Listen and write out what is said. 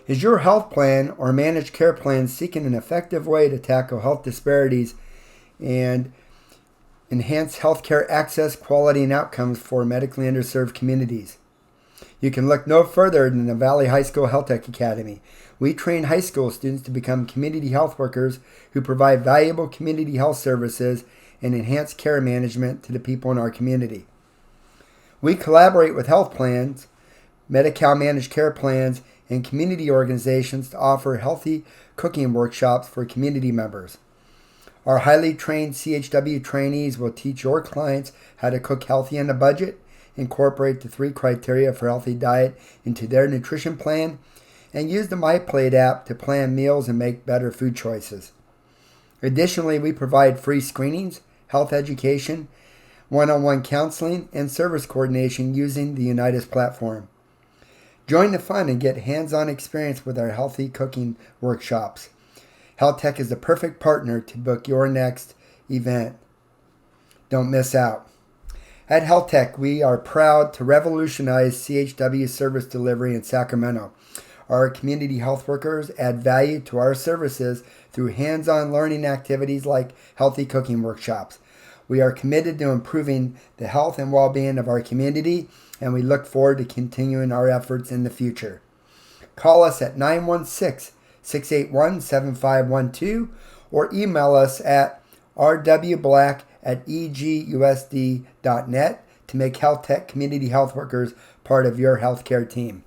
Is your health plan or managed care plan seeking an effective way to tackle health disparities and enhance healthcare access, quality, and outcomes for medically underserved communities? You can look no further than the Valley High School Health Tech Academy. We train high school students to become community health workers who provide valuable community health services and enhance care management to the people in our community. We collaborate with health plans, Medi-Cal managed care plans, and community organizations to offer healthy cooking workshops for community members. Our highly trained CHW trainees will teach your clients how to cook healthy on a budget, incorporate the 3 criteria for healthy diet into their nutrition plan, and use the MyPlate app to plan meals and make better food choices. Additionally, we provide free screenings, health education, one-on-one counseling, and service coordination using the Unitas platform. Join the fun and get hands-on experience with our healthy cooking workshops. Health Tech is the perfect partner to book your next event. Don't miss out. At Health Tech, we are proud to revolutionize CHW service delivery in Sacramento. Our community health workers add value to our services through hands-on learning activities like healthy cooking workshops. We are committed to improving the health and well-being of our community, and we look forward to continuing our efforts in the future. Call us at 916-681-7512 or email us at rwblack@egus.net to make Health Tech community health workers part of your healthcare team.